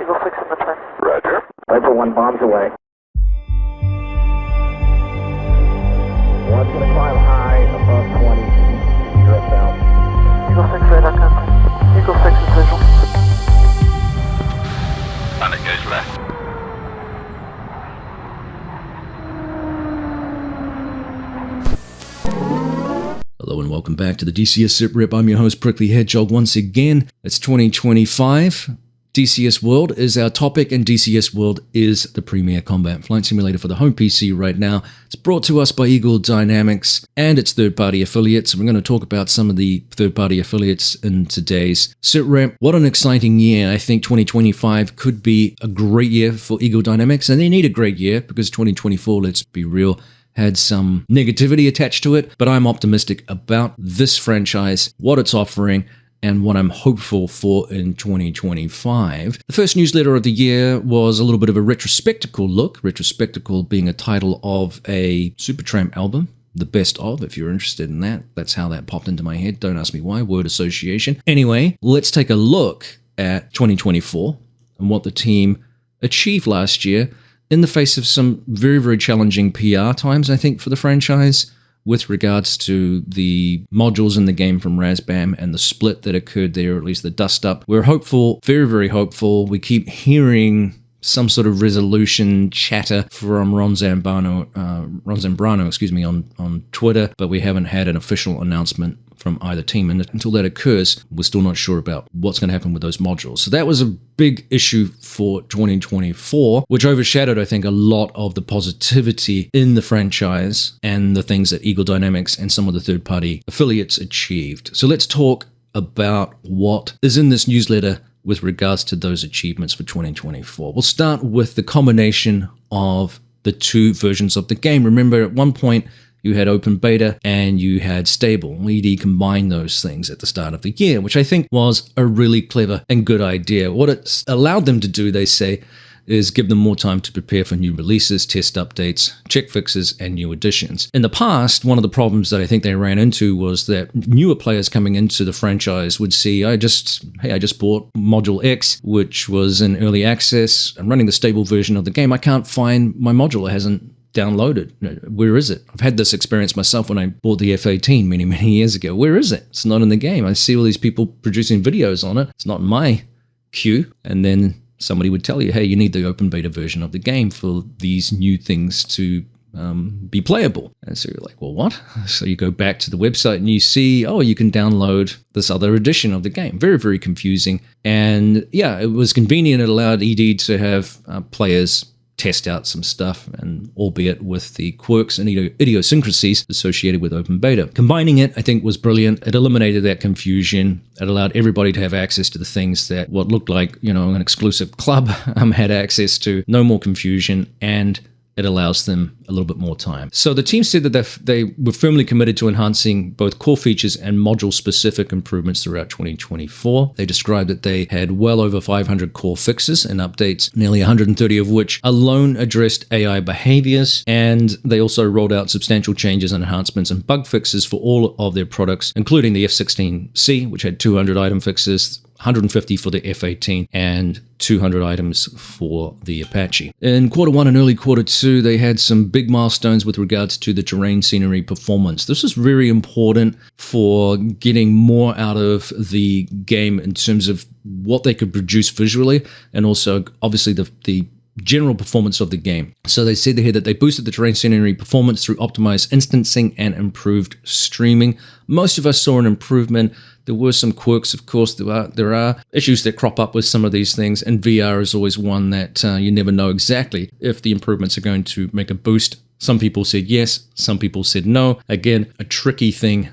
Eagle 6 in the train. Roger. Viper 1 bombs away. 1's going to climb high above 20. You're south. Eagle 6 radar contact. Eagle 6 is visual. And it goes left. Hello and welcome back to the DCS SITREP. I'm your host, Prickly Hedgehog. Once again, it's 2025. DCS World is our topic, and DCS World is the premier combat flight simulator for the home PC right now. It's brought to us by Eagle Dynamics and its third-party affiliates, and we're going to talk about some of the third-party affiliates in today's SITREP. What an exciting year. I think 2025 could be a great year for Eagle Dynamics, and they need a great year because 2024, let's be real, had some negativity attached to it, but I'm optimistic about this franchise, what it's offering, and what I'm hopeful for in 2025. The first newsletter of the year was a little bit of a retrospectical look, retrospectical being a title of a Supertramp album, the best of, if you're interested in that. That's how that popped into my head. Don't ask me why, word association. Anyway, let's take a look at 2024 and what the team achieved last year in the face of some very, very challenging PR times, I think, for the franchise with regards to the modules in the game from Razbam and the split that occurred there, or at least the dust-up. We're hopeful, very, very hopeful. We keep hearing some sort of resolution chatter from Ron Zambrano, on Twitter, but we haven't had an official announcement from either team. And until that occurs, we're still not sure about what's going to happen with those modules. So that was a big issue for 2024, which overshadowed, I think, a lot of the positivity in the franchise and the things that Eagle Dynamics and some of the third-party affiliates achieved. So let's talk about what is in this newsletter with regards to those achievements for 2024. We'll start with the combination of the two versions of the game. Remember, at one point, you had open beta and you had stable. ED combined those things at the start of the year, which I think was a really clever and good idea. What it's allowed them to do, they say, is give them more time to prepare for new releases, test updates, check fixes, and new additions. In the past, one of the problems that I think they ran into was that newer players coming into the franchise would see, I just bought Module X, which was in early access. I'm running the stable version of the game. I can't find my module. It hasn't downloaded. Where is it? I've had this experience myself when I bought the F-18 many, many years ago. Where is it? It's not in the game. I see all these people producing videos on it. It's not in my queue. And then somebody would tell you, hey, you need the open beta version of the game for these new things to be playable. And so you're like, well, what? So you go back to the website and you see, oh, you can download this other edition of the game. Very, very confusing. And yeah, it was convenient. It allowed ED to have players test out some stuff, and albeit with the quirks and idiosyncrasies associated with open beta. Combining it, I think, was brilliant. It eliminated that confusion. It allowed everybody to have access to the things that what looked like, an exclusive club had access to. No more confusion, and it allows them a little bit more time. So the team said that they were firmly committed to enhancing both core features and module-specific improvements throughout 2024. They described that they had well over 500 core fixes and updates, nearly 130 of which alone addressed AI behaviors, and they also rolled out substantial changes and enhancements and bug fixes for all of their products, including the F-16C, which had 200 item fixes, 150 for the F-18, and 200 items for the Apache. In quarter one and early quarter two, they had some big milestones with regards to the terrain scenery performance. This is very important for getting more out of the game in terms of what they could produce visually, and also obviously the general performance of the game. So they said here that they boosted the terrain scenery performance through optimized instancing and improved streaming. Most of us saw an improvement. There were some quirks, of course. There are issues that crop up with some of these things, and VR is always one that you never know exactly if the improvements are going to make a boost. Some people said yes, some people said no. Again, a tricky thing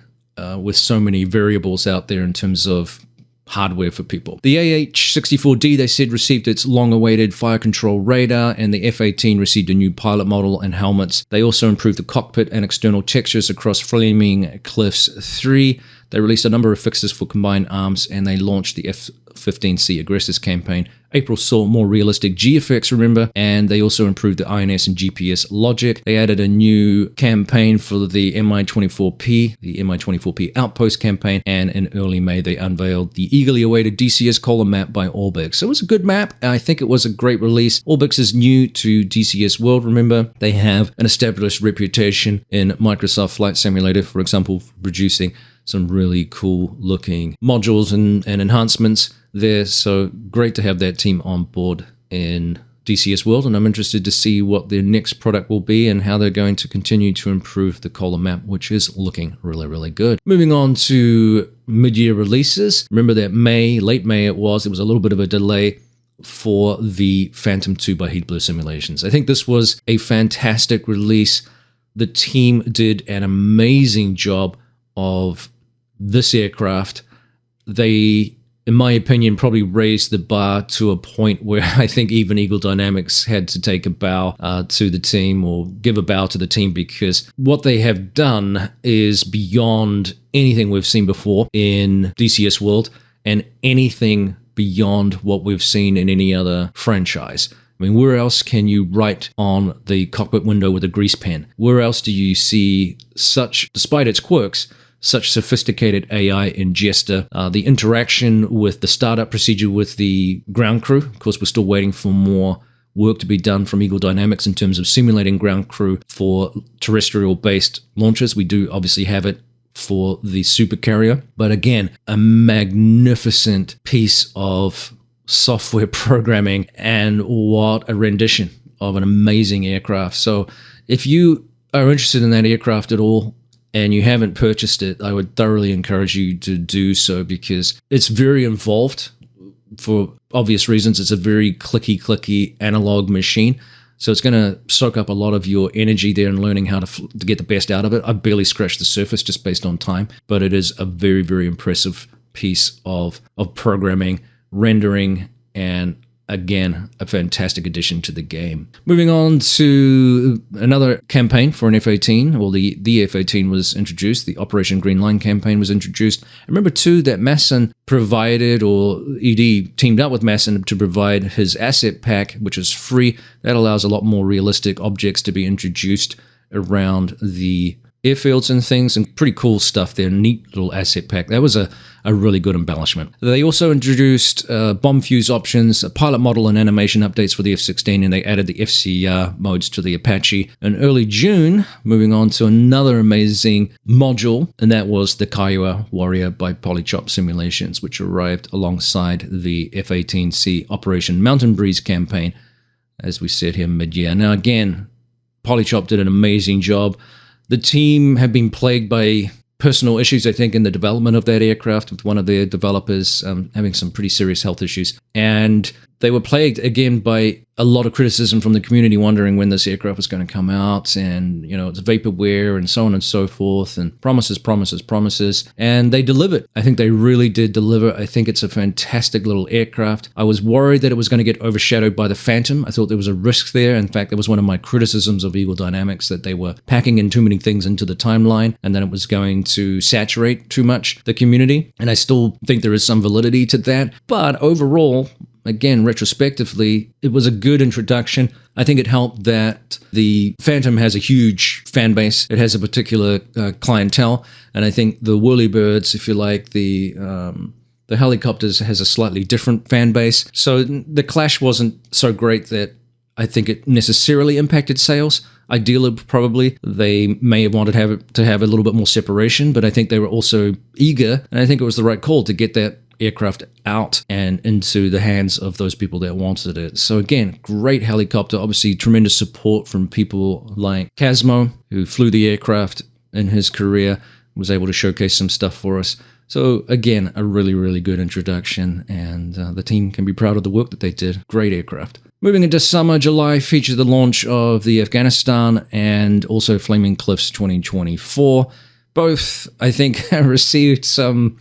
with so many variables out there in terms of hardware for people. The AH-64D, they said, received its long-awaited fire control radar, and the F-18 received a new pilot model and helmets. They also improved the cockpit and external textures across Flaming Cliffs 3. They released a number of fixes for combined arms, and they launched the F-15C Aggressors campaign April saw more realistic G effects, remember, and they also improved the INS and GPS logic. They added a new campaign for the Mi-24P, the Mi-24P Outpost campaign, and in early May they unveiled the eagerly awaited DCS column map by Orbix. So it was a good map. I think it was a great release. Orbix is new to DCS World, remember. They have an established reputation in Microsoft Flight Simulator, for example, for producing some really cool looking modules and enhancements there. So great to have that team on board in DCS World, and I'm interested to see what their next product will be and how they're going to continue to improve the column map, which is looking really, really good. Moving on to mid-year releases. Remember that late May it was a little bit of a delay for the Phantom 2 by Heatblue Simulations. I think this was a fantastic release. The team did an amazing job of this aircraft. They, in my opinion, probably raised the bar to a point where I think even Eagle Dynamics had to take a bow to the team, or give a bow to the team, because what they have done is beyond anything we've seen before in DCS World, and anything beyond what we've seen in any other franchise. I mean, where else can you write on the cockpit window with a grease pen? Where else do you see such, despite its quirks, such sophisticated AI in Jester? The interaction with the startup procedure with the ground crew. Of course, we're still waiting for more work to be done from Eagle Dynamics in terms of simulating ground crew for terrestrial-based launches. We do obviously have it for the supercarrier. But again, a magnificent piece of software programming, and what a rendition of an amazing aircraft. So if you are interested in that aircraft at all, and you haven't purchased it, I would thoroughly encourage you to do so, because it's very involved for obvious reasons. It's a very clicky analog machine. So it's going to soak up a lot of your energy there in learning how to get the best out of it. I barely scratched the surface just based on time, but it is a very, very impressive piece of programming, rendering, and again, a fantastic addition to the game. Moving on to another campaign for an F-18, or the F-18 was introduced. The Operation Green Line campaign was introduced. I remember too that Masson provided, or ED teamed up with Masson to provide his asset pack, which is free. That allows a lot more realistic objects to be introduced around the airfields and things, and pretty cool stuff there. Neat little asset pack. That was a really good embellishment. They also introduced bomb fuse options, pilot model and animation updates for the F-16, and they added the FCR modes to the Apache. In early June, moving on to another amazing module, and that was the Kiowa Warrior by Polychop Simulations, which arrived alongside the F-18C Operation Mountain Breeze campaign, as we said here mid-year. Now again, Polychop did an amazing job. The team have been plagued by personal issues, I think, in the development of that aircraft, with one of their developers having some pretty serious health issues. And they were plagued, again, by a lot of criticism from the community, wondering when this aircraft was going to come out, and, you know, it's vaporware and so on and so forth, and promises. And they delivered. I think they really did deliver. I think it's a fantastic little aircraft. I was worried that it was going to get overshadowed by the Phantom. I thought there was a risk there. In fact, that was one of my criticisms of Eagle Dynamics, that they were packing in too many things into the timeline, and then it was going to saturate too much the community. And I still think there is some validity to that. But overall, again, retrospectively, it was a good introduction. I think it helped that the Phantom has a huge fan base. It has a particular clientele, and I think the Whirlybirds, if you like, the helicopters, has a slightly different fan base. So the clash wasn't so great that I think it necessarily impacted sales. Ideally, probably, they may have wanted to have a little bit more separation, but I think they were also eager, and I think it was the right call to get that aircraft out and into the hands of those people that wanted it. So again, great helicopter. Obviously, tremendous support from people like Casmo, who flew the aircraft in his career, was able to showcase some stuff for us. So again, a really, really good introduction, and the team can be proud of the work that they did. Great aircraft. Moving into summer, July featured the launch of the Afghanistan and also Flaming Cliffs 2024. Both, I think, received some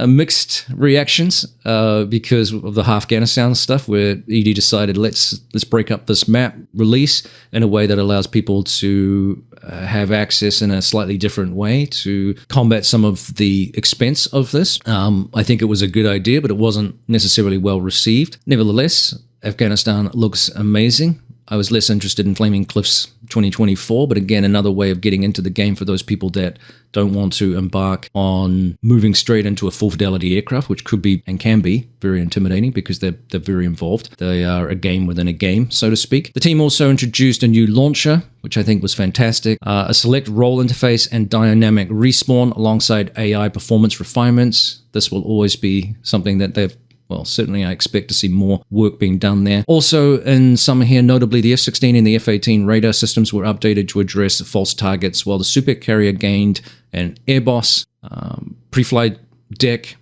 mixed reactions because of the Afghanistan stuff, where ED decided let's break up this map release in a way that allows people to have access in a slightly different way to combat some of the expense of this. I think it was a good idea, but it wasn't necessarily well received. Nevertheless, Afghanistan looks amazing. I was less interested in Flaming Cliffs 2024, but again, another way of getting into the game for those people that don't want to embark on moving straight into a full fidelity aircraft, which could be and can be very intimidating because they're very involved. They are a game within a game, so to speak. The team also introduced a new launcher, which I think was fantastic, a select role interface and dynamic respawn alongside AI performance refinements. This will always be something that certainly I expect to see more work being done there. Also, in some here, notably the F-16 and the F-18 radar systems were updated to address false targets, while the supercarrier gained an airboss pre-flight deck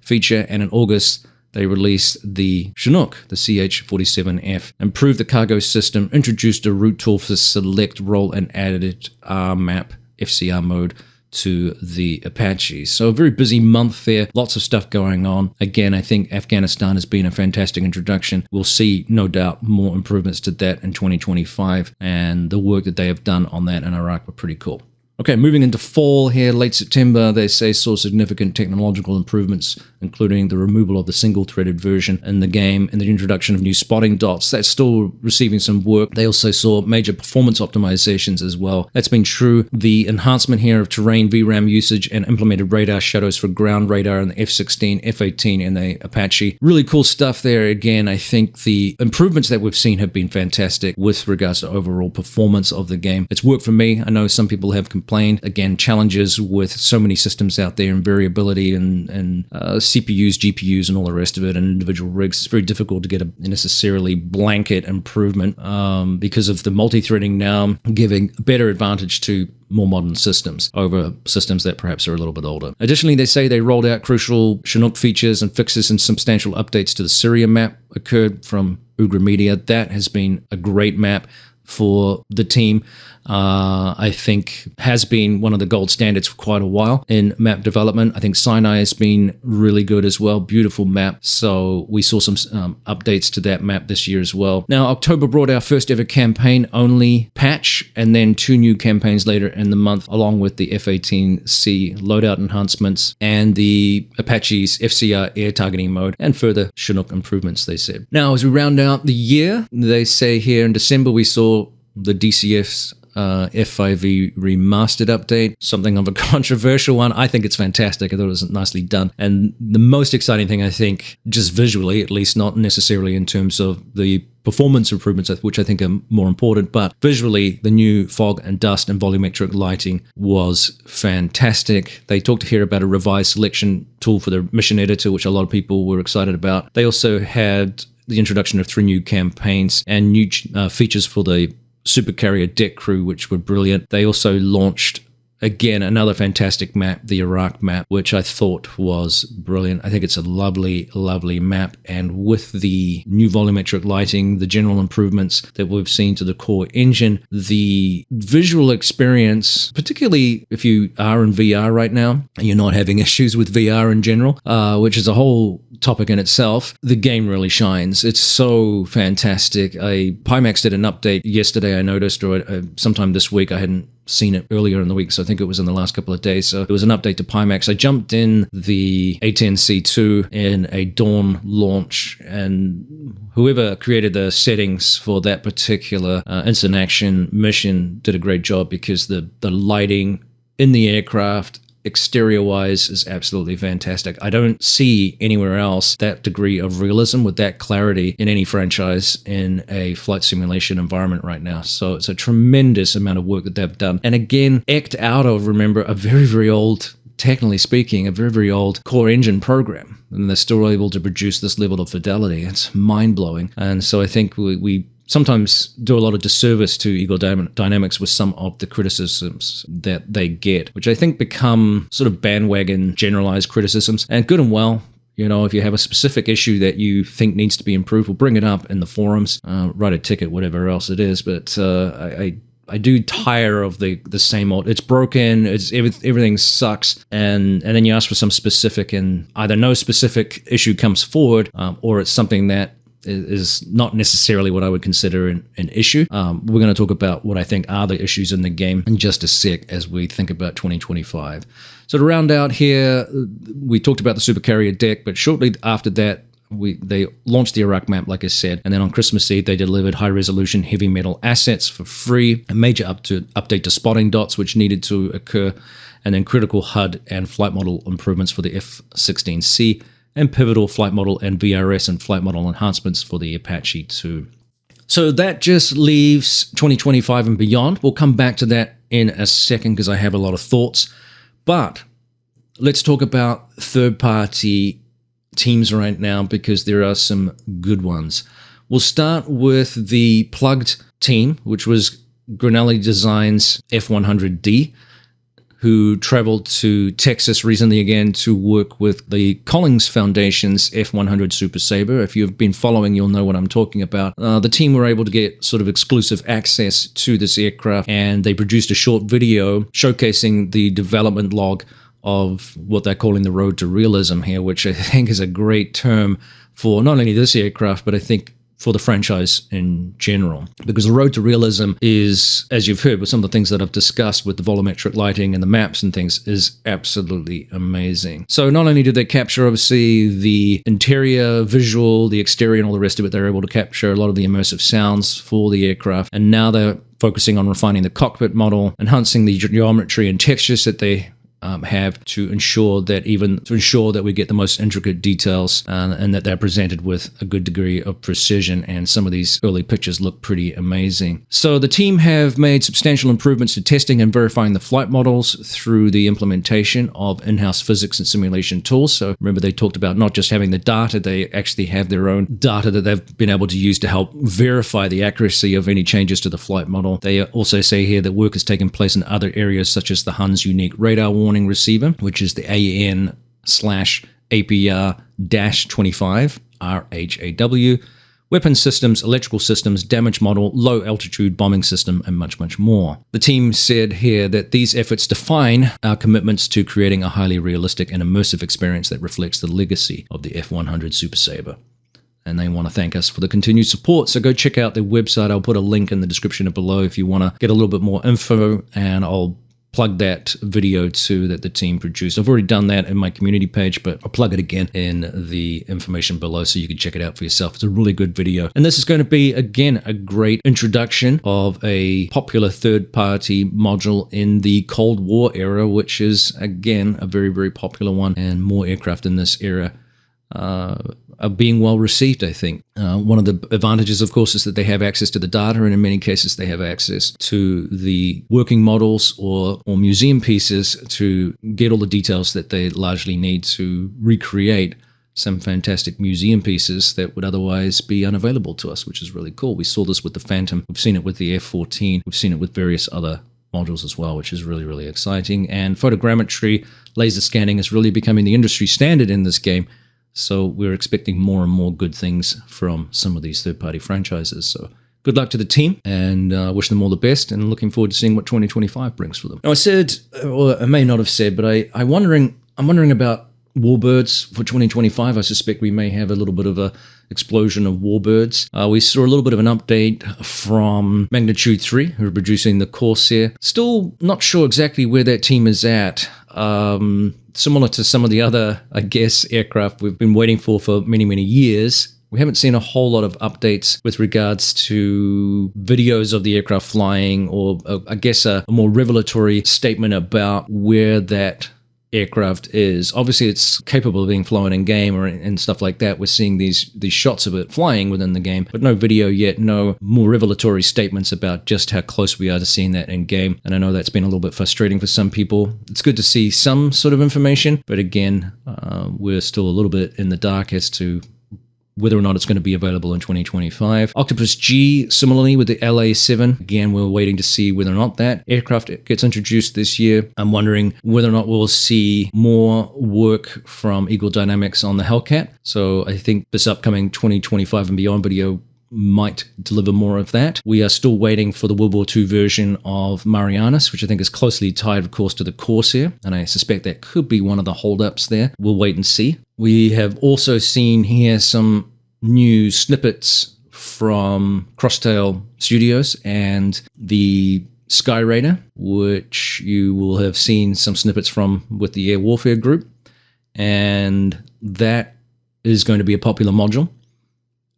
feature, and in August, they released the Chinook, the CH-47F, improved the cargo system, introduced a route tool for select role, and added RMAP FCR mode to the Apache. So a very busy month there, lots of stuff going on. Again, I think Afghanistan has been a fantastic introduction. We'll see, no doubt, more improvements to that in 2025, and the work that they have done on that in Iraq were pretty cool. Okay, moving into fall here, late September, they say saw significant technological improvements, including the removal of the single-threaded version in the game and the introduction of new spotting dots. That's still receiving some work. They also saw major performance optimizations as well. That's been true. The enhancement here of terrain VRAM usage and implemented radar shadows for ground radar in the F-16, F-18, and the Apache. Really cool stuff there. Again, I think the improvements that we've seen have been fantastic with regards to overall performance of the game. It's worked for me. I know some people have complained. Again, challenges with so many systems out there and variability and CPUs, GPUs, and all the rest of it, and individual rigs. It's very difficult to get a necessarily blanket improvement because of the multi-threading now giving a better advantage to more modern systems over systems that perhaps are a little bit older. Additionally, they say they rolled out crucial Chinook features and fixes, and substantial updates to the Syria map occurred from Ugra Media. That has been a great map for the team. I think has been one of the gold standards for quite a while in map development. I think Sinai has been really good as well. Beautiful map. So we saw some updates to that map this year as well. Now, October brought our first ever campaign only patch, and then 2 new campaigns later in the month, along with the F-18C loadout enhancements and the Apache's FCR air targeting mode and further Chinook improvements, they said. Now, as we round out the year, they say here in December, we saw the DCF's F5E remastered update, something of a controversial one. I think it's fantastic. I thought it was nicely done. And the most exciting thing, I think, just visually, at least not necessarily in terms of the performance improvements, which I think are more important, but visually, the new fog and dust and volumetric lighting was fantastic. They talked here about a revised selection tool for the mission editor, which a lot of people were excited about. They also had the introduction of 3 new campaigns and new features for the supercarrier deck crew, which were brilliant. They also launched, again, another fantastic map, the Iraq map, which I thought was brilliant. I think it's a lovely, lovely map. And with the new volumetric lighting, the general improvements that we've seen to the core engine, the visual experience, particularly if you are in VR right now, and you're not having issues with VR in general, which is a whole topic in itself, the game really shines. It's so fantastic. Pimax did an update yesterday, I noticed, or sometime this week. I hadn't seen it earlier in the week, so I think it was in the last couple of days. So it was an update to Pimax. I jumped in the A10C2 in a dawn launch, and whoever created the settings for that particular instant action mission did a great job, because the lighting in the aircraft exterior-wise is absolutely fantastic. I don't see anywhere else that degree of realism with that clarity in any franchise in a flight simulation environment right now. So it's a tremendous amount of work that they've done. And again, eked out of, remember, a very, very old, technically speaking, a very, very old core engine program. And they're still able to produce this level of fidelity. It's mind-blowing. And so I think we sometimes do a lot of disservice to Eagle Dynamics with some of the criticisms that they get, which I think become sort of bandwagon generalized criticisms. And good and well, you know, if you have a specific issue that you think needs to be improved, we'll bring it up in the forums, write a ticket, whatever else it is. But I do tire of the same old, it's broken, everything sucks, and then you ask for some specific, and either no specific issue comes forward, or it's something that is not necessarily what I would consider an issue. We're going to talk about what I think are the issues in the game in just a sec as we think about 2025. So to round out here, we talked about the Supercarrier deck, but shortly after that, they launched the Iraq map, like I said, and then on Christmas Eve, they delivered high-resolution heavy metal assets for free, a major update to spotting dots, which needed to occur, and then critical HUD and flight model improvements for the F-16C, and pivotal flight model and VRS and flight model enhancements for the Apache II. So that just leaves 2025 and beyond. We'll come back to that in a second because I have a lot of thoughts. But let's talk about third-party teams right now because there are some good ones. We'll start with the plugged team, which was Granelli Designs F100D, who traveled to Texas recently again to work with the Collins Foundation's F100 Super Sabre. If you've been following, you'll know what I'm talking about. The team were able to get sort of exclusive access to this aircraft, and they produced a short video showcasing the development log of what they're calling the road to realism here, which I think is a great term for not only this aircraft, but I think for the franchise in general. Because the road to realism is, as you've heard with some of the things that I've discussed with the volumetric lighting and the maps and things, is absolutely amazing. So not only did they capture, obviously, the interior visual, the exterior and all the rest of it, they're able to capture a lot of the immersive sounds for the aircraft. And now they're focusing on refining the cockpit model, enhancing the geometry and textures that they have to ensure that we get the most intricate details and that they're presented with a good degree of precision. And some of these early pictures look pretty amazing. So the team have made substantial improvements to testing and verifying the flight models through the implementation of in-house physics and simulation tools. So remember, they talked about not just having the data, they actually have their own data that they've been able to use to help verify the accuracy of any changes to the flight model. They also say here that work has taken place in other areas such as the Hun's unique radar warning receiver, which is the AN/APR-25 RHAW, weapon systems, electrical systems, damage model, low altitude bombing system, and much, much more. The team said here that these efforts define our commitments to creating a highly realistic and immersive experience that reflects the legacy of the F100 Super Sabre. And they want to thank us for the continued support. So go check out their website. I'll put a link in the description below if you want to get a little bit more info, and I'll plug that video too that the team produced. I've already done that in my community page, but I'll plug it again in the information below so you can check it out for yourself. It's a really good video. And this is going to be, again, a great introduction of a popular third-party module in the Cold War era, which is, again, a very, very popular one, and more aircraft in this era are being well received, I think. One of the advantages, of course, is that they have access to the data, and in many cases they have access to the working models or museum pieces to get all the details that they largely need to recreate some fantastic museum pieces that would otherwise be unavailable to us, which is really cool. We saw this with the Phantom. We've seen it with the F-14. We've seen it with various other modules as well, which is really, really exciting. And photogrammetry, laser scanning is really becoming the industry standard in this game. So we're expecting more and more good things from some of these third-party franchises. So good luck to the team, and wish them all the best, and looking forward to seeing what 2025 brings for them. Now, I said, or I may not have said, but I'm wondering about Warbirds for 2025. I suspect we may have a little bit of a explosion of Warbirds. We saw a little bit of an update from Magnitude 3, who are producing the Corsair. Still not sure exactly where that team is at. Similar to some of the other, I guess, aircraft we've been waiting for many, many years. We haven't seen a whole lot of updates with regards to videos of the aircraft flying, or I guess a more revelatory statement about where that aircraft is. Obviously, it's capable of being flown in game and stuff like that. We're seeing these shots of it flying within the game, but no video yet, no more revelatory statements about just how close we are to seeing that in game. And I know that's been a little bit frustrating for some people. It's good to see some sort of information, but again, we're still a little bit in the dark as to whether or not it's going to be available in 2025. Octopus G, similarly with the LA-7. Again, we're waiting to see whether or not that aircraft gets introduced this year. I'm wondering whether or not we'll see more work from Eagle Dynamics on the Hellcat. So I think this upcoming 2025 and beyond video might deliver more of that. We are still waiting for the World War II version of Marianas, which I think is closely tied, of course, to the Corsair, and I suspect that could be one of the holdups there. We'll wait and see. We have also seen here some new snippets from Crosstail Studios and the Sky Raider, which you will have seen some snippets from with the Air Warfare group. And that is going to be a popular module.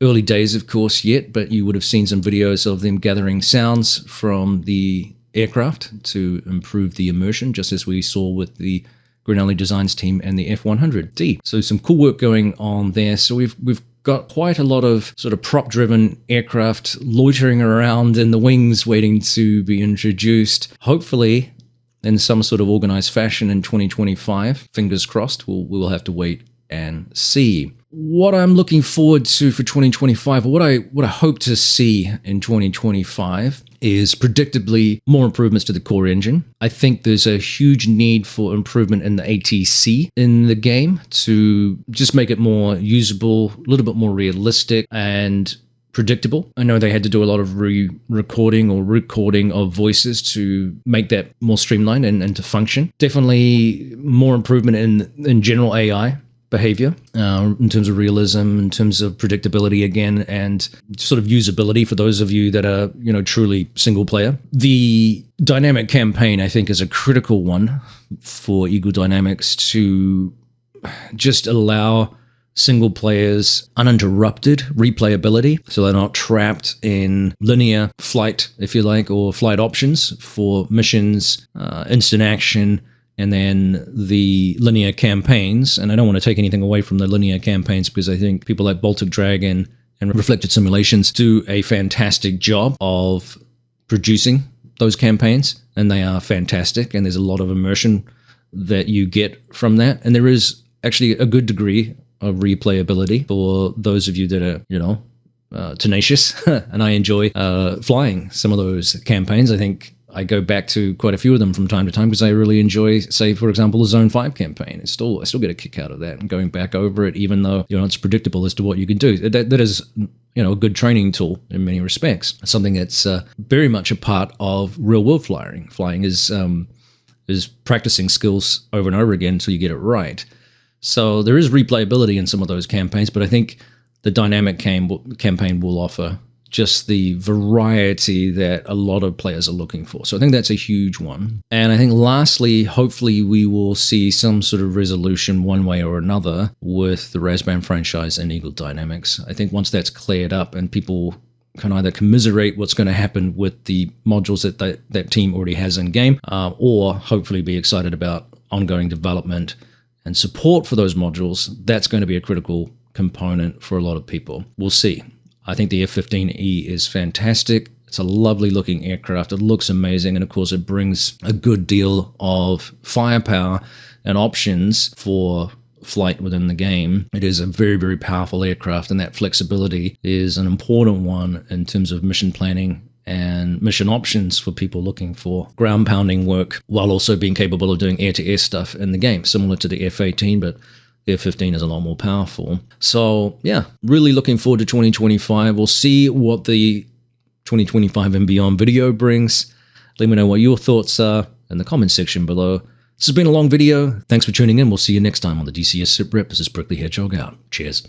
Early days, of course, yet, but you would have seen some videos of them gathering sounds from the aircraft to improve the immersion, just as we saw with the Grinelli Designs team and the F-100D. So some cool work going on there. So we've got quite a lot of sort of prop-driven aircraft loitering around in the wings waiting to be introduced, hopefully in some sort of organized fashion in 2025. Fingers crossed. We'll have to wait and see. What I'm looking forward to for 2025, or what I hope to see in 2025, is predictably more improvements to the core engine. I think there's a huge need for improvement in the ATC in the game to just make it more usable, a little bit more realistic and predictable. I know they had to do a lot of recording of voices to make that more streamlined and to function. Definitely more improvement in general AI behavior in terms of realism, in terms of predictability again, and sort of usability for those of you that are, truly single player. The dynamic campaign, I think, is a critical one for Eagle Dynamics to just allow single players uninterrupted replayability, so they're not trapped in linear flight, if you like, or flight options for missions, instant action, and then the linear campaigns. And I don't want to take anything away from the linear campaigns, because I think people like Baltic Dragon and Reflected Simulations do a fantastic job of producing those campaigns, and they are fantastic, and there's a lot of immersion that you get from that. And there is actually a good degree of replayability for those of you that are, tenacious, and I enjoy flying some of those campaigns. I think I go back to quite a few of them from time to time because I really enjoy, say, for example, the Zone 5 campaign. I still get a kick out of that and going back over it, even though it's predictable as to what you can do. That is a good training tool in many respects. Something that's very much a part of real world flying. Flying is practicing skills over and over again until you get it right. So there is replayability in some of those campaigns, but I think the dynamic campaign will offer just the variety that a lot of players are looking for. So I think that's a huge one. And I think lastly, hopefully we will see some sort of resolution one way or another with the Razban franchise and Eagle Dynamics. I think once that's cleared up and people can either commiserate what's going to happen with the modules that team already has in game, or hopefully be excited about ongoing development and support for those modules, that's going to be a critical component for a lot of people. We'll see. I think the F-15E is fantastic. It's a lovely looking aircraft. It looks amazing. And of course, it brings a good deal of firepower and options for flight within the game. It is a very, very powerful aircraft, and that flexibility is an important one in terms of mission planning and mission options for people looking for ground pounding work while also being capable of doing air-to-air stuff in the game, similar to the F-18, but the F-15 is a lot more powerful. So yeah, really looking forward to 2025. We'll see what the 2025 and beyond video brings. Let me know what your thoughts are in the comment section below. This has been a long video. Thanks for tuning in. We'll see you next time on the DCS SIP Rep. This is Prickly Hedgehog out. Cheers.